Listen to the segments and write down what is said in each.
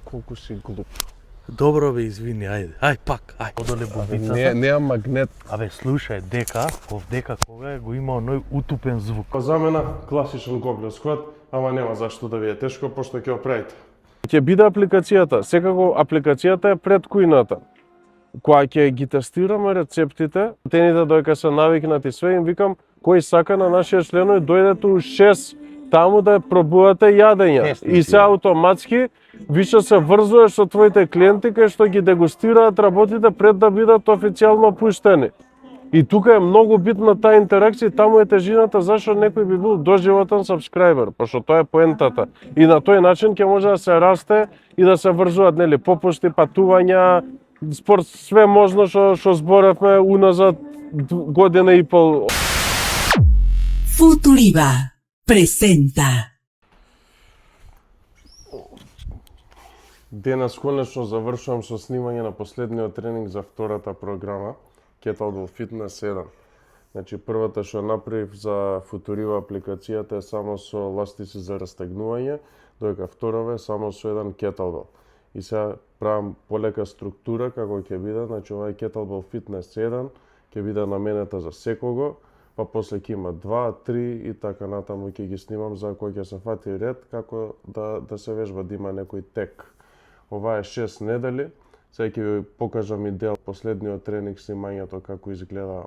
Колку си глуп. Добро бе, извини, ајде пак, Одоле бубицата. Неа магнет. Абе, слушај, дека кога го има оној утупен звук. За мене класичен гоблет сквад, ама нема зашто да ви е тешко, пошто ќе го правите. Ќе биде апликацијата, секако апликацијата е пред кујната. Кога ќе ги тестираме рецептите, тените доека се навикнати све, им викам, кој сака на нашиот членови, дојдете у 6 таму да пробувате јадења. И се автоматски више се врзуваш со твоите клиенти кај што ги дегустираат работите пред да бидат официјално пуштени. И тука е многу битна таа интеракција, таму е тежината зашто некој би бил доживотен сабскрајбер, пошто тоа е поентата. И на тој начин ќе може да се расте и да се врзуваат, нели, попушти, патувања, спорт, све можно што зборевме уназад година и пол. Futuriva presenta. Денес конечно завршувам со снимање на последниот тренинг за втората програма Kettlebell Fitness 7. Значи првата што направив за Futuriva апликацијата е само со ластици за растегнување, додека вторава е само со еден кеттлбел. И сега правам полека структура како ќе биде, значи овај Kettlebell Fitness 7 ќе биде наменета за секого, па после ќе има 2, 3 и така натаму ќе ги снимам за кој ќе се фати ред како да се вежба да има некој тек. Ова е 6 недели. Сега ќе ви покажам и дел последниот тренинг снимањето како изгледа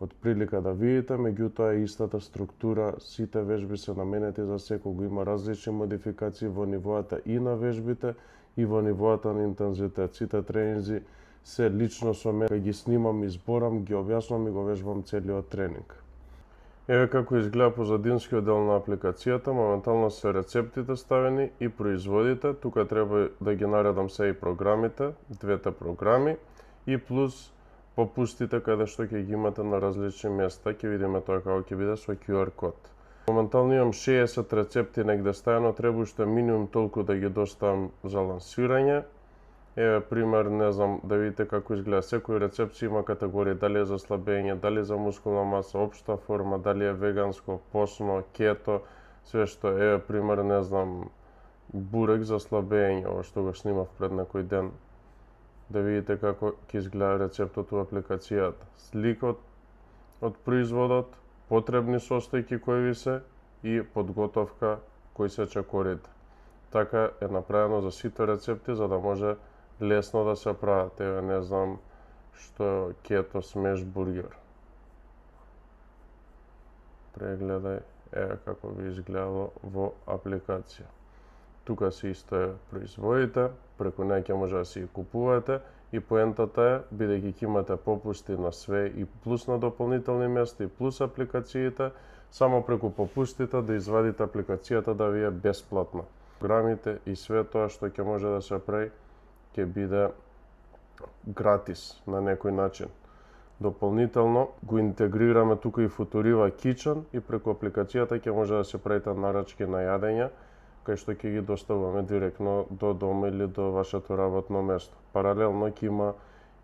од прилика да видите, меѓутоа е истата структура, сите вежби се наменети за секого, има различни модификации во нивоата и на вежбите и во нивоата на интензитет. Сите тренинзи се лично со мене, ги снимам, изборам, ги објаснам и го вежбам целиот тренинг. Еве како изгледа позадинскиот дел на апликацијата, моментално се рецептите ставени и производите, тука треба да ги наредам се и програмите, двете програми и плюс попустите каде што ќе ги имате на различни места, ќе видиме тоа како ќе биде со QR код. Моментално имам 60 рецепти негде ставено, треба уште минимум толку да ги доставам за лансирање. Еве пример, не знам, да видите како изгледа. Секој рецепт си има категории, дали е за слабење, дали за мускулна маса, општа форма, дали е веганско, посно, кето, све што е, пример, не знам, бурек за слабење, ова што го снимав пред некој ден. Да видите како ќе изгледа рецептот у апликацијата. Слика од производот, потребни состојки кои ви се и подготовка кои се чекорите. Така е направено за сите рецепти за да може лесно да се прават. Еве не знам што кето смеш бургер. Прегледај, еве како би изгледало во апликација. Тука се исто е производите, преку неја ќе може да си ги купувате и поентата е, бидејќи ќе имате попусти на све и плюс на дополнителни места и плюс апликациите, само преку попустите да извадите апликацијата да ви е бесплатна. Програмите и све тоа што ќе може да се прави ќе биде гратис на некој начин. Дополнително го интегрираме тука и Futuriva Kitchen и преку апликацијата ќе може да се правите нарачки на јадења, кај што ќе ги доставуваме директно до дома или до вашето работно место. Паралелно ќе има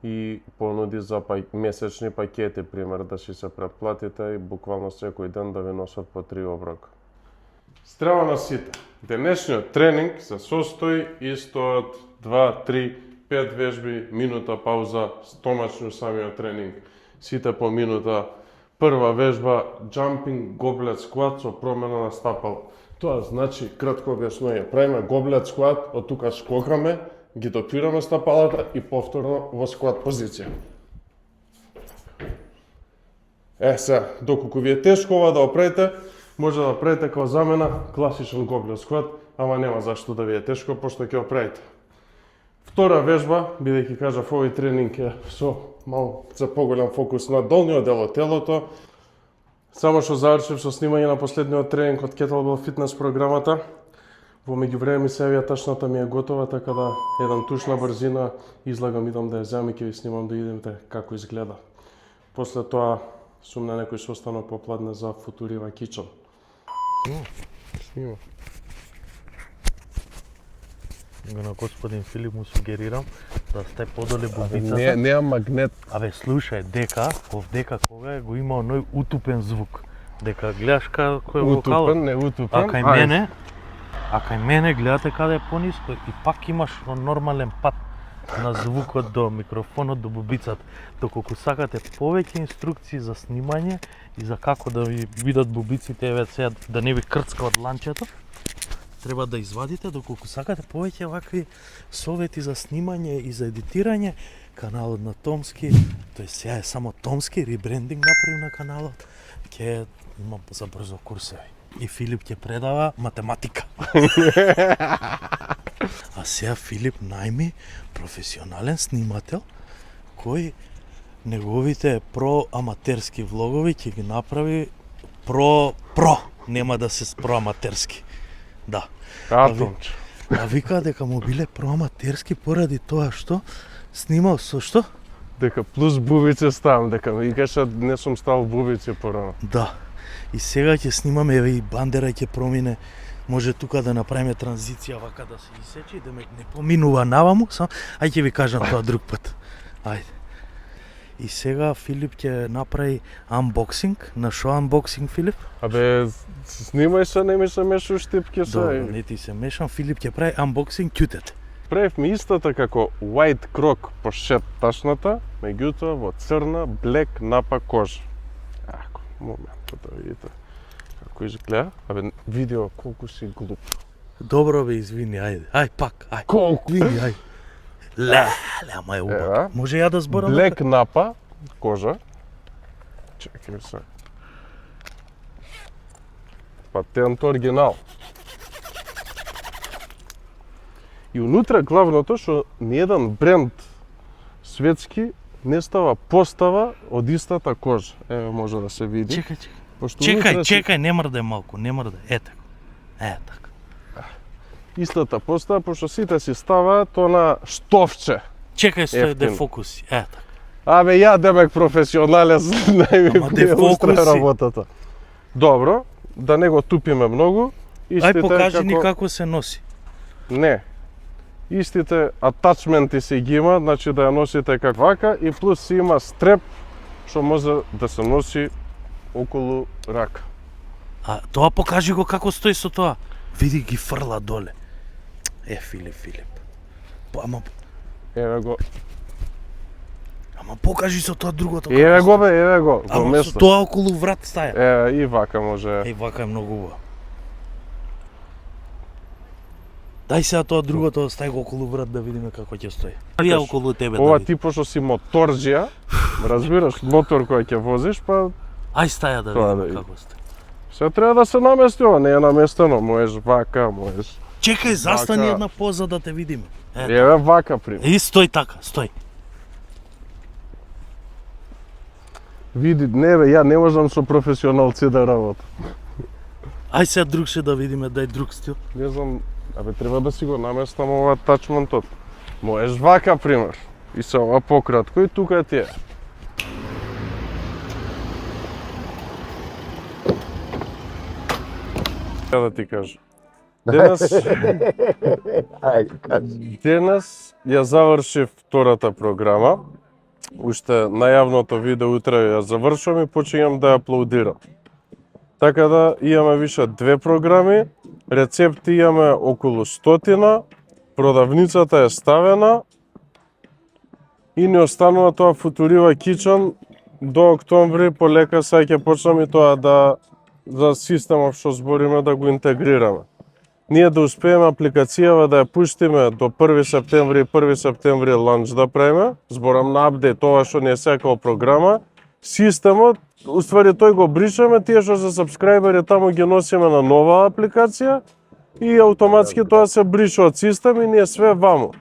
и понуди за месечни пакети, пример, да си се претплатите и буквално секој ден да ви носат по 3 оброка. Здрава на сите! Денешниот тренинг се состои исто од 2, 3, 5 вежби, минута пауза, стомачно самиот тренинг. Сите по минута. Прва вежба, jumping goblet squat со промена на стапало. Тоа значи, кратко објаснување, правиме goblet squat, од тука скокаме, ги допираме стапалата и повторно во squat позиција. Сега, доколку ви е тешко ова да оправите, може да правите како за мене класичен goblet squat, ама нема зашто да ви е тешко, пошто ќе оправите. Втора вежба, бидејќи кажав овој тренинг е со малку за поголем фокус на долниот дел од телото. Само што завршив со снимање на последниот тренинг од Kettlebell Fitness програмата. Во меѓувреме ми се јавија ташната ми е готова, така да еден туш на брзина излагам, идам да ја земам и ќе ви снимам да видите како изгледа. После тоа сум на некој состанок попладне за Futuriva Kitchen. Снима. На господин Филип му сугерирам да сте подоле бубицата. Неа магнет. Абе, слушај, дека кога го има оној утупен звук. Дека гледаш како е вокалот. Утупен, не утупен. А кај мене А кај мене гледате каде е пониско и пак имаш нормален пат на звукот до микрофонот, до бубицата. Доколку сакате повеќе инструкции за снимање и за како да ви видат бубиците, еве сега да не ви крцка од ланчето, треба да извадите. Доколку сакате повеќе вакви совети за снимање и за едитирање, каналот на Томски, тој сега е само Томски, ребрендинг направи на каналот, ќе има за брзо курсеви. И Филип ќе предава математика. А сега Филип најми професионален снимател кој неговите проаматерски влогови ќе ги направи про, нема да се проаматерски. Да. Атомче. А вика дека му биле проаматерски поради тоа што снимал со што? Дека плюс бубице ставам, дека ми викаше не сум ставал бубице порано. Да. И сега ќе снимаме, еве и бандера ќе промине. Може тука да направиме транзиција вака да се исечи, да не поминува наваму, сам. Ај ќе ви кажам тоа друг пат. Ајде. И сега Филип ќе направи unboxing. На шо unboxing, Филип? Абе, снимај се, не ми се мешаш штипки се. Добро, не ти се мешам. Филип ќе прави unboxing кјутет. Правивме истата како White Croc пошет ташната, меѓутоа во црна black напа кожа. Ако, моментот да видите како изгледа. Абе, видео колку си глуп. Добро бе, извини, ајде. Ај пак, ај. Колку? Види, ај. Ле, ама е убав. Ева. Може ја да зборам? Black напа кожа. Чекај се. Патент оригинал. И унутре главното што ниеден бренд светски не става постава од истата кожа. Еве може да се види. Чекај. Пошто унутре си Чекај, не мрдај малку, не мрдај. Ете. Така. истата постава, пошто сите си ставаат тоа штовче. Чекај, стој Ефтин. де фокуси. Така. Абе, ја демек професионалец, најми Ама де устра фокуси. работата. Добро, да не го тупиме многу. Ај покажи ни како се носи. Не. Истите атачменти си ги има, значи да ја носите како вака и плюс си има стреп што може да се носи околу рака. А тоа покажи го како стои со тоа. Види ги фрла доле. Филип. Ама Еве го. покажи со тоа другото. Еве го бе, еве го. Во Ама со место. тоа околу врат стаја. Еве и вака може. Еј, вака е многу убаво. Дај сега тоа другото, стај го околу врат да видиме како ќе стои. Вија околу тебе Ова да види. ти пошто си моторџија, разбираш, мотор кој ќе возиш, па Ај стаја да Тоа да видиме види. како стои. се треба да се намести ова, не е наместено, можеш вака, можеш. Чекај, застани Вака. една поза да те видиме. Еве вака пример. И стој така, стој. Види, не бе, ја не можам со професионалци да работам. Ај сега другше да видиме, дај друг стил. Не знам, абе треба да си го наместам ова атачментот. Можеш вака пример. И се ова пократко и тука ти е. Ја да ти кажам. Денес ја завршив втората програма. Уште најавното видео утре ја завршувам и почињам да ја аплодирам. Така да имаме више две програми, рецепти имаме околу 100, продавницата е ставена и ни останува тоа Футурива Kitchen до октомври, полека сега ќе почнам и тоа да за системов што збориме да го интегрираме. Ние да успееме апликацијава да ја пуштиме до 1 септември ланч да правиме, зборам на апдейт тоа што не е сега као програма, системот, уствари тој го бришаме, тие што се сабскрајбери таму ги носиме на нова апликација и автоматски тоа се брише од систем и ние све ваму.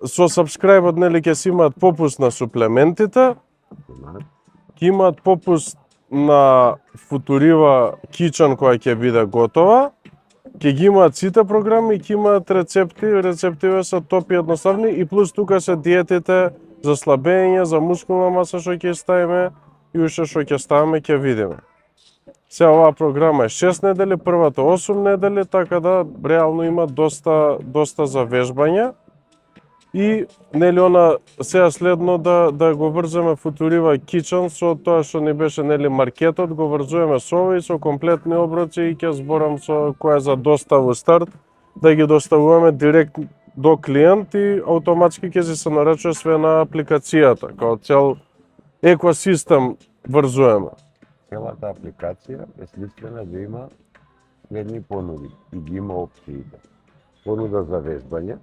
Со сабскрајбот нели ќе си имаат попуст на суплементите, ќе имаат попуст на Футурива Kitchen која ќе биде готова, ќе ги имаат сите програми и ќе имаат рецепти, рецептиве се топи едноставни и плюс тука се диетите за слабење, за мускулна маса што ќе ставиме и уште што ќе ставиме ќе видиме. Сега оваа програма е 6 недели, првата 8 недели, така да реално има доста за вежбање. И нели она сега следно да го врземе Футурива Kitchen со тоа што ни беше нели маркетот, го врзуваме со ова и со комплетни оброци и ќе зборам со која за доставу старт да ги доставуваме директ до клиент и автоматски ќе се нарачува све на апликацијата, као цел екосистем врзуваме. Целата апликација е смислена да има следни понуди и ги има опциите. Понуда за вежбање,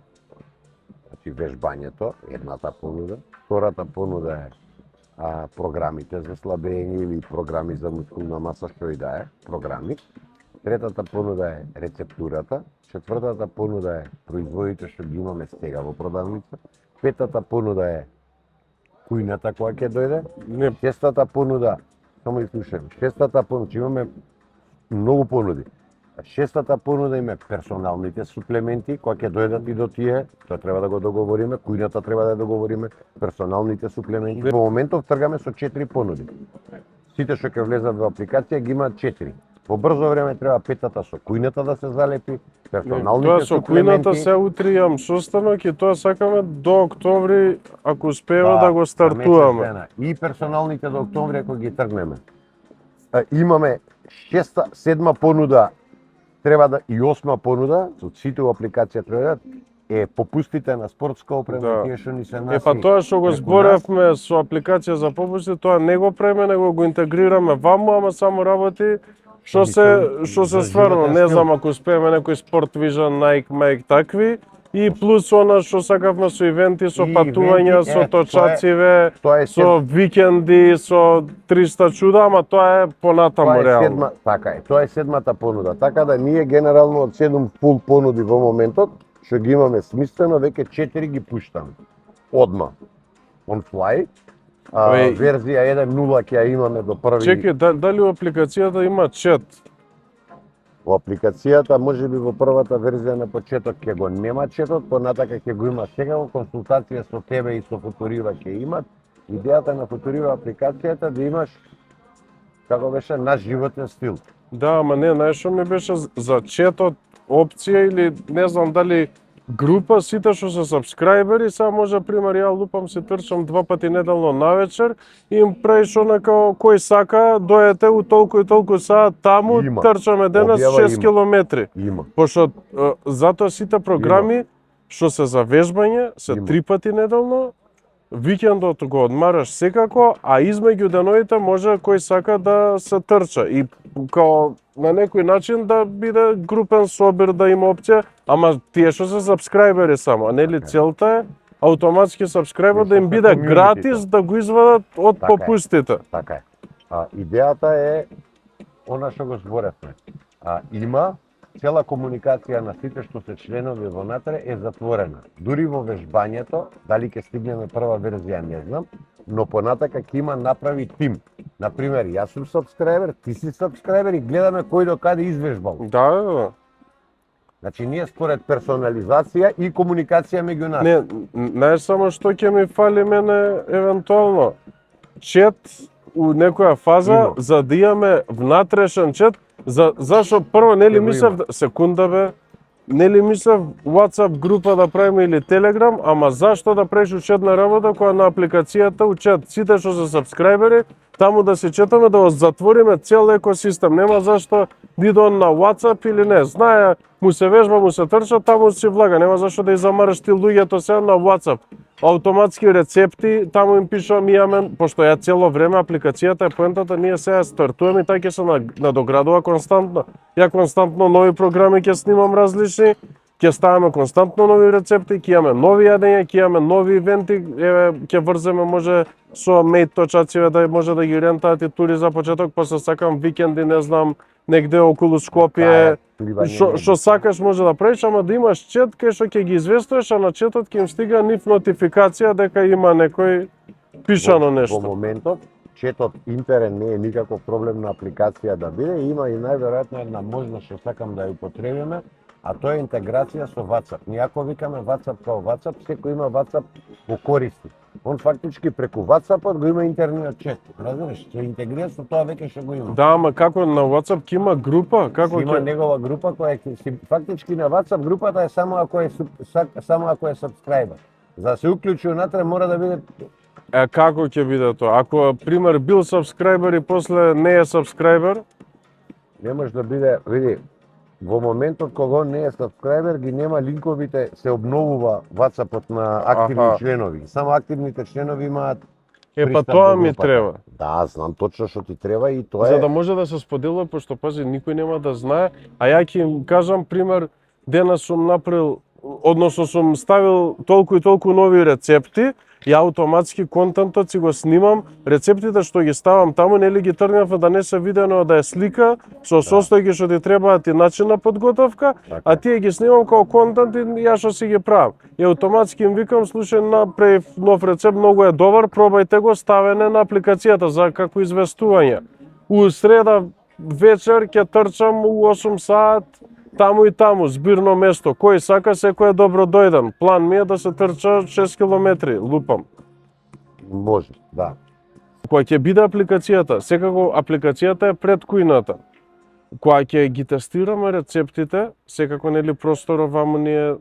значи вежбањето, едната понуда. Втората понуда е програмите за слабење или програми за мускулна маса, што и да е, програми. Третата понуда е рецептурата. Четвртата понуда е производите што ги имаме сега во продавница. Петата понуда е кујната која ќе дојде. Шестата понуда, само изслушам, шестата понуда, имаме многу понуди. Шестата понуда има персоналните суплементи, кои ќе дојдат и до тие, тоа треба да го договориме, кујната треба да договориме, персоналните суплементи. Во моментов тргаме со 4 понуди. Сите што ќе влезат во апликација ги имаат 4. Во брзо време треба петата со кујната да се залепи, персоналните суплементи. Тоа со кујната се утре имам состанок и тоа сакаме до октомври, ако успееме да го стартуваме. И персоналните до октомври ако ги тргнеме. Имаме шеста, седма понуда, треба да и осма понуда, од сите во апликација треба е попустите на спортска опрема, тие што ни се наси. Па тоа што го зборевме со апликација за попусти, тоа не го преме, него го интегрираме ваму, ама само работи што се стварно, не знам ако успееме некој Sport Vision, Nike, Mike такви, и плюс она што сакавме со ивенти, со патувања, со точациве, со викенди, со 300 чуда, ама тоа е понатаму реално. Така е, тоа е седмата понуда. Така да ние генерално од 7 фул понуди во моментот, што ги имаме смислено, веќе 4 ги пуштаме. Одма. On fly. Верзија 1.0 ќе ја имаме до први. Чекај, дали во апликацијата има чат? Во апликацијата, може би во првата верзија на почеток ќе го нема четот, понатака ќе го има секако, консултација со тебе и со Футурива ќе имат. Идејата на Футурива апликацијата да имаш, како беше, наш животен стил. Да, ама не, знаеш што ми беше за четот опција или не знам дали група, сите што се сабскрајбери, сега може, пример, ја лупам се трчам 2 пати неделно навечер и им правиш онака кој сака, дојдете у толку и толку саат таму, трчаме денес 6 километри. Има. Пошто затоа сите програми што се за вежбање се 3 пати неделно, викендот го одмараш секако, а измеѓу деновите може кој сака да се трча и као на некој начин да биде групен собир, да има опција, ама тие што се сабскрајбери само, а нели целта е автоматски сабскрајбер да им биде гратис да го извадат од попустите. Така е. Идејата е она што го зборевме. Има цела комуникација на сите што се членови вонатре е затворена. Дури во вежбањето, дали ќе стигнеме прва верзија, не знам, но понатака ќе има направи тим. Например, јас сум сабскрајбер, ти си сабскрајбер и гледаме кој до каде извежбал. Да. Значи ние според персонализација и комуникација меѓу нас. Не, знаеш само што ќе ми фали мене евентуално чет у некоја фаза за да имаме внатрешен чет. Зашо прво нели мислев секунда бе, нели мислев WhatsApp група да правиме или Telegram, ама зашто да правиш учетна работа која на апликацијата учат сите што се сабскрајбери, таму да се четаме да го затвориме цел екосистем. Нема зашто да иде на WhatsApp или не. Знае, му се вежба, му се трча, таму си влага. Нема зашто да изамараш ти луѓето се на WhatsApp. Автоматски рецепти, таму им пишувам имаме, пошто ја цело време апликацијата е поентата, ние сега стартуваме и таа ќе се надоградува константно. Ја константно нови програми ќе снимам различни, ќе ставаме константно нови рецепти, ќе имаме нови јадења, ќе имаме нови ивенти, еве ќе врземе може со мејт точациве да може да ги рентаат и тури за почеток, после сакам викенди, не знам, негде околу Скопје, што сакаш може да правиш, ама да имаш чет кај што ќе ги известуваш, а на четот ќе им стига нив нотификација дека има некој пишано нешто. Во моментот, четот интерен не е никаков проблем на апликација да биде, има и најверојатно една можност што сакам да ја употребиме, а тоа е интеграција со WhatsApp. Ние ако викаме WhatsApp као WhatsApp, секој има WhatsApp го користи. Он фактички преку WhatsApp-от го има интерниот чет. Разбираш, се интегрира со тоа веќе што го има. Да, ама како на WhatsApp ќе има група, како има негова група која ќе фактички на WhatsApp групата е само ако е сабскрајбер. За да се уклучи унатре мора да биде. Како ќе биде тоа? Ако пример бил сабскрајбер и после не е сабскрајбер, не може да биде, види, во моментот кога не е сабскрајбер, ги нема линковите, се обновува WhatsApp-от на активни Аха. членови. Само активните членови имаат Па пристап тоа до ми групата. треба. Да, знам точно што ти треба и тоа За е... да може да се споделува, пошто пази никој нема да знае, а ја ќе им кажам пример, денес сум направил, односно сум ставил толку и толку нови рецепти, и автоматски контентот си го снимам, рецептите што ги ставам таму, нели ги тргнав да не се видено да е слика, со состојки што ти требаат и начин на подготовка, а тие ги снимам како контент и ја што си ги правам. И автоматски им викам, слушај, направив нов рецепт, многу е добар, пробајте го, ставене на апликацијата за како известување. У среда вечер ќе трчам у 8 саат, таму и таму, збирно место. Кој сака, секој е добро дојден. План ми е да се трча 6 километри, лупам. Може, да. Кога ќе биде апликацијата, секако апликацијата е пред кујната. Кога ќе ги тестираме рецептите, секако нели просторот ваму ни е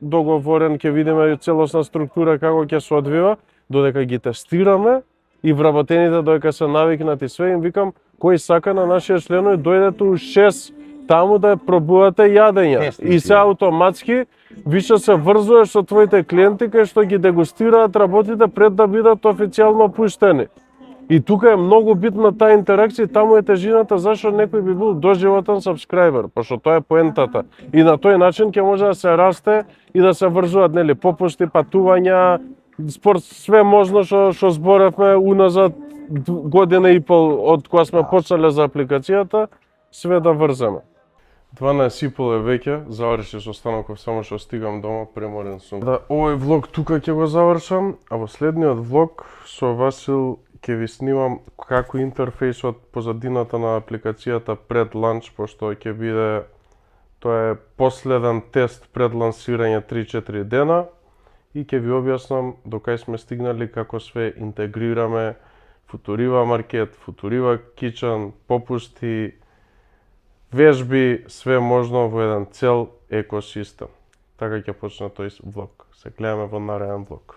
договорен, ќе видиме целосна структура како ќе се одвива, додека ги тестираме и вработените додека се навикнати све, им викам кој сака на нашите членови дојдете у 6 таму да пробувате јадења. Тестите. И се автоматски више се врзуваш со твоите клиенти кај што ги дегустираат работите пред да бидат официјално пуштени. И тука е многу битна таа интеракција, таму е тежината зашто некој би бил доживотен сабскрајбер, пошто тоа е поентата. И на тој начин ќе може да се расте и да се врзуваат нели попушти, патувања, спорт, све можно што зборевме уназад година и пол од кога сме почнале за апликацијата, све да врземе. 12:30 е веќе, заврши со станоков, само што стигам дома, преморен сум. Да, овој влог тука ќе го завршам, а во следниот влог со Васил ќе ви снимам како интерфејсот позадината на апликацијата пред ланч, пошто ќе биде, тоа е последен тест пред лансирање 3-4 дена и ќе ви објаснам до кај сме стигнали, како све интегрираме Футурива маркет, Футурива кичен, попусти, вежби, све можно во еден цел екосистем. Така ќе почне тој влог. Се гледаме во нареден влог.